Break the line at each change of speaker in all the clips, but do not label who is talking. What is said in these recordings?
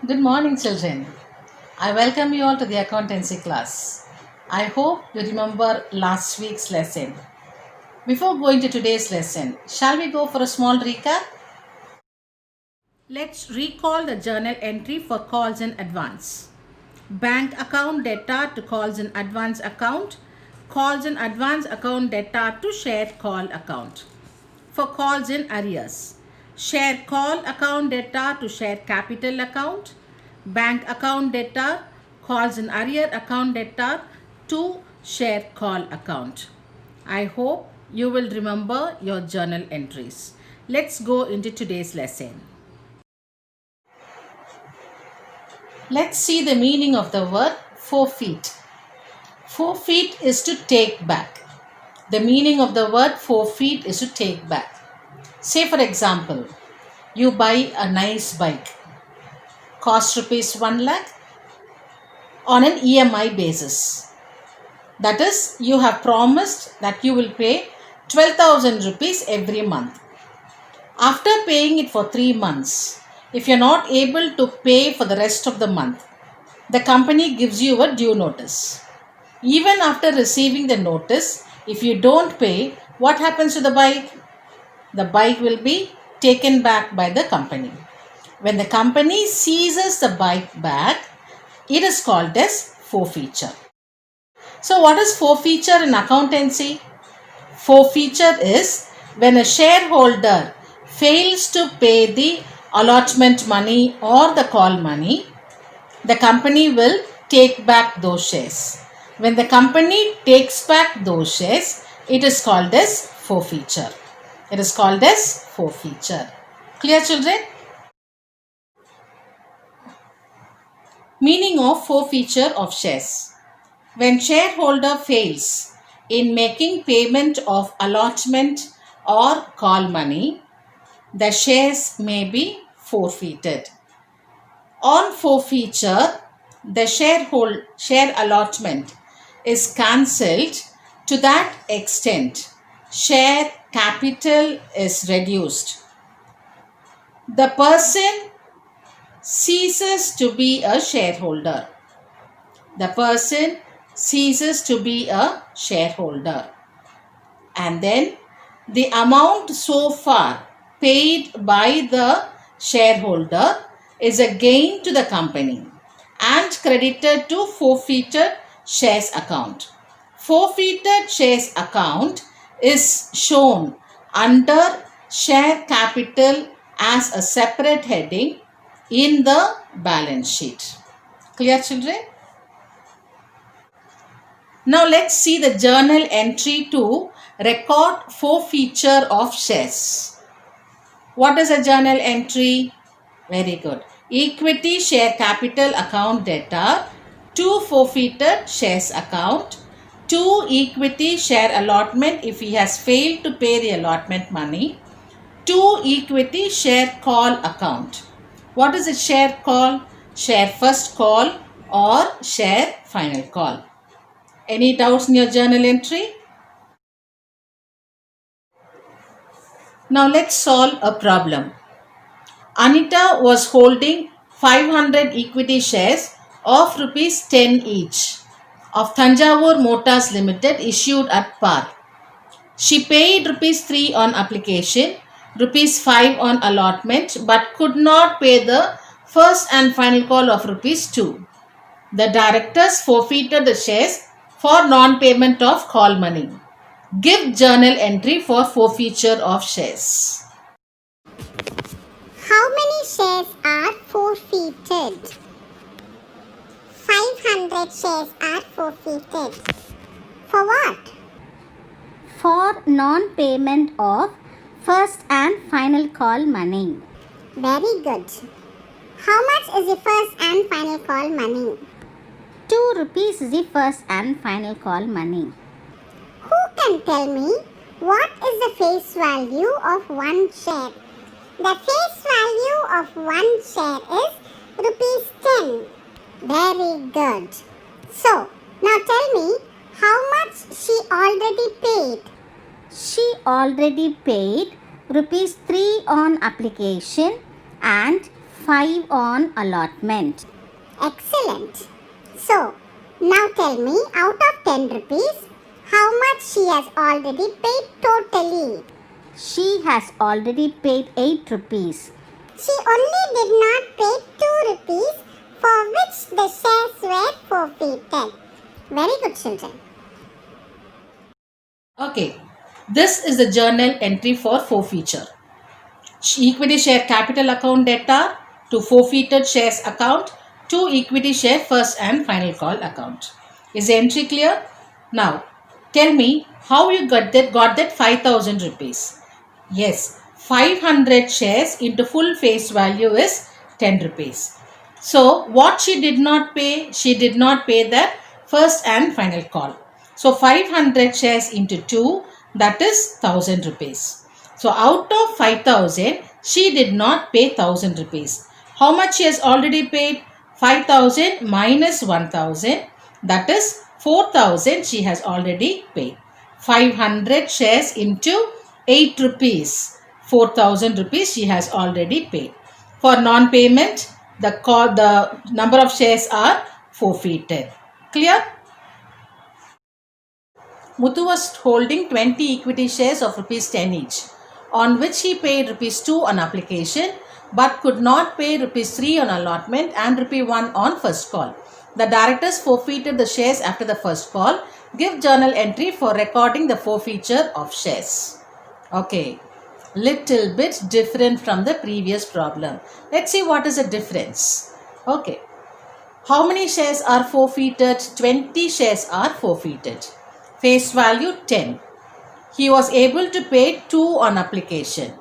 Good morning, children. I welcome you all to the accountancy class. I hope you remember last week's lesson. Before going to today's lesson, shall we go for a small recap? Let's recall the journal entry for calls in advance. Bank account data to calls in advance account, calls in advance account data to shared call account. For calls in arrears, share call account data to share capital account, bank account data, calls in arrear account data to share call account. I hope you will remember your journal entries. Let's go into today's lesson. Let's see the meaning of the word forfeit. Forfeit is to take back. The meaning of the word forfeit is to take back. Say for example, you buy a nice bike, cost rupees 1 lakh on an EMI basis. That is, you have promised that you will pay 12,000 rupees every month. After paying it for 3 months, if you are not able to pay for the rest of the month, the company gives you a due notice. Even after receiving the notice, if you don't pay, what happens to the bike? The bike will be taken back by the company. When the company seizes the bike back, it is called as forfeiture. So what is forfeiture in accountancy? Forfeiture is when a shareholder fails to pay the allotment money or the call money, the company will take back those shares. When the company takes back those shares, it is called as forfeiture. It is called as forfeiture. Clear, children? Meaning of forfeiture of shares. When shareholder fails in making payment of allotment or call money, the shares may be forfeited. On forfeiture, the share allotment is cancelled to that extent share capital is reduced. The person ceases to be a shareholder. The person ceases to be a shareholder. And then the amount so far paid by the shareholder is a gain to the company and credited to forfeited shares account. Forfeited shares account is shown under share capital as a separate heading in the balance sheet. Clear, children? Now let's see the journal entry to record forfeiture of shares. What is a journal entry? Very good. Equity share capital account data to forfeited shares account, to equity share allotment if he has failed to pay the allotment money, to equity share call account. What is a share call? Share first call or share final call. Any doubts in your journal entry? Now let's solve a problem. Anita was holding 500 equity shares of rupees 10 each of Thanjavur Motors Limited issued at par. She paid rupees 3 on application, rupees 5 on allotment but could not pay the first and final call of rupees 2. The directors forfeited the shares for non-payment of call money. Give journal entry for forfeiture of shares.
How many shares are forfeited? 500 shares are forfeited. For what?
For non-payment of first and final call money.
Very good. How much is the first and final call money?
2 rupees is the first and final call money.
Who can tell me what is the face value of one share? The face value of one share is rupees 10. Very good. So, now tell me how much she already paid.
She already paid rupees 3 on application and 5 on allotment.
Excellent. So, now tell me, out of 10 rupees, how much she has already paid totally?
She has already paid 8 rupees.
She only did not pay 2 rupees, for which the shares were forfeited. Very good, children.
Okay, this is the journal entry for forfeiture. Equity share capital account debtor to forfeited shares account to equity share first and final call account. Is the entry clear? Now, tell me how you got that 5,000 rupees. Yes, 500 shares into full face value is 10 rupees. So, what she did not pay? She did not pay the first and final call. So, 500 shares into 2, that is 1,000 rupees. So, out of 5,000, she did not pay 1,000 rupees. How much she has already paid? 5,000 minus 1,000, that is 4,000 she has already paid. 500 shares into 8 rupees. 4,000 rupees she has already paid. For non-payment, the number of shares are forfeited. Clear? Muthu was holding 20 equity shares of rupees 10 each, on which he paid rupees 2 on application but could not pay rupees 3 on allotment and rupee 1 on first call. The directors forfeited the shares after the first call. Give journal entry for recording the forfeiture of shares. Okay, little bit different from the previous problem. Let's see what is the difference. Okay, how many shares are forfeited? 20 shares are forfeited. Face value 10. He was able to pay 2 on application.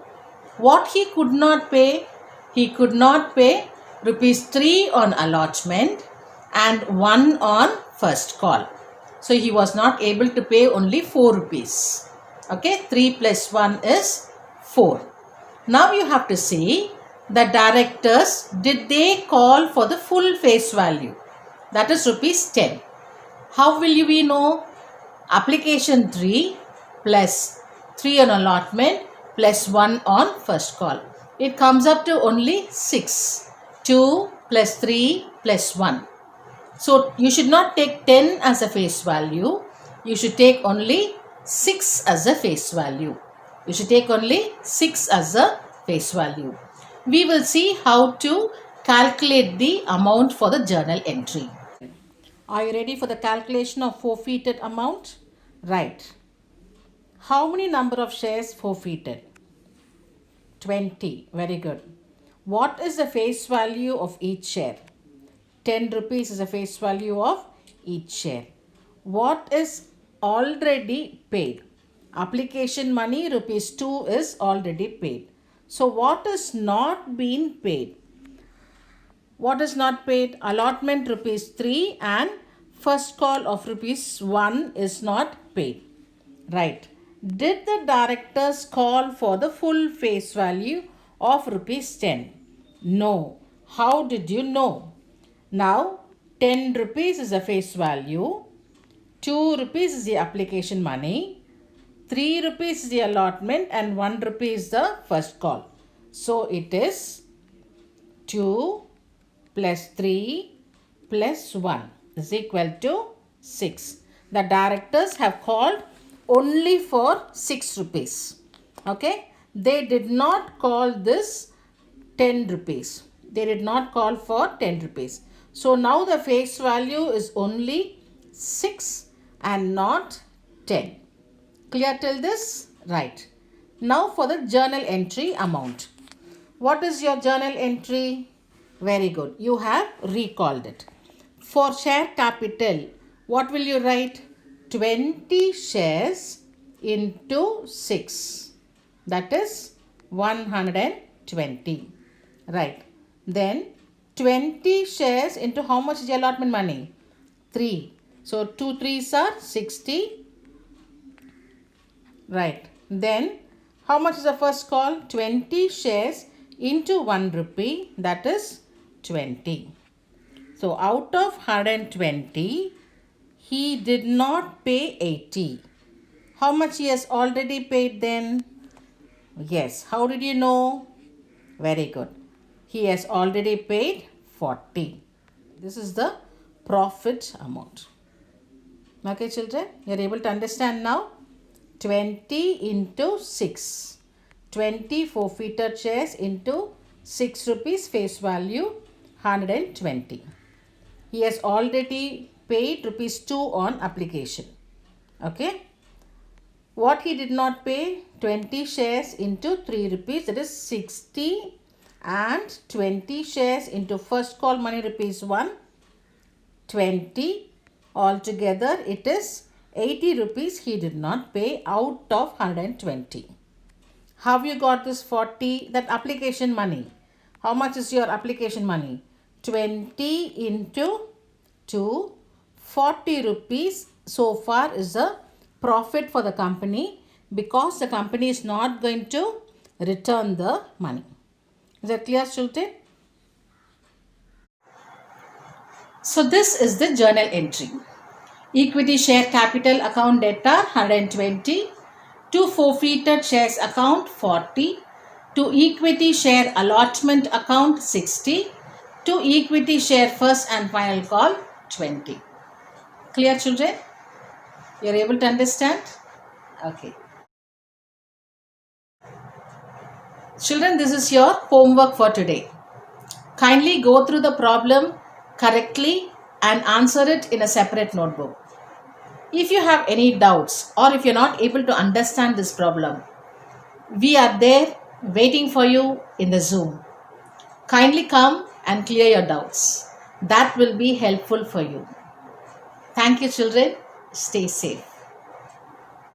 What he could not pay? He could not pay rupees 3 on allotment and 1 on first call. So he was not able to pay only 4 rupees. Okay, 3 plus 1 is 4. Now you have to see the directors, did they call for the full face value? That is rupees 10. How will we know? Application 3 plus 3 on allotment plus 1 on first call. It comes up to only 6. 2 plus 3 plus 1. So you should not take 10 as a face value. You should take only 6 as a face value. You should take only 6 as a face value. We will see how to calculate the amount for the journal entry. Are you ready for the calculation of forfeited amount? Right. How many number of shares forfeited? 20. Very good. What is the face value of each share? 10 rupees is the face value of each share. What is already paid? Application money rupees 2 is already paid. So what is not being paid? What is not paid? Allotment rupees 3 and first call of rupees 1 is not paid. Right. Did the directors call for the full face value of rupees 10? No. How did you know? Now 10 rupees is the face value, 2 rupees is the application money, 3 rupees is the allotment and 1 rupee is the first call. So it is 2 plus 3 plus 1 is equal to 6. The directors have called only for 6 rupees. Okay. They did not call this 10 rupees. They did not call for 10 rupees. So now the face value is only 6 and not 10. Clear till this? Right. Now for the journal entry amount. What is your journal entry? Very good. You have recalled it. For share capital, what will you write? 20 shares into 6. That is 120. Right. Then 20 shares into how much is the allotment money? 3. So 2 3s are 60. Right. Then how much is the first call? 20 shares into 1 rupee, that is 20. So out of 120, he did not pay 80. How much he has already paid then? Yes. How did you know? Very good. He has already paid 40. This is the profit amount. Okay, children, you are able to understand now? 20 into 6. 20 forfeited shares into 6 rupees face value 120. He has already paid rupees 2 on application. Okay. What he did not pay? 20 shares into 3 rupees, that is 60, and 20 shares into first call money rupees 1, 20. Altogether it is 80 rupees he did not pay out of 120. How you got this 40? That application money. How much is your application money? 20 into 2, 40 rupees so far is the profit for the company, because the company is not going to return the money. Is that clear, children? So this is the journal entry. Equity share capital account debtor 120, to forfeited shares account 40, to equity share allotment account 60, to equity share first and final call 20. Clear, children? You are able to understand? Okay. Children, this is your homework for today. Kindly go through the problem correctly and answer it in a separate notebook. If you have any doubts or if you're not able to understand this problem, we are there waiting for you in the Zoom. Kindly come and clear your doubts. That will be helpful for you. Thank you, children. Stay safe.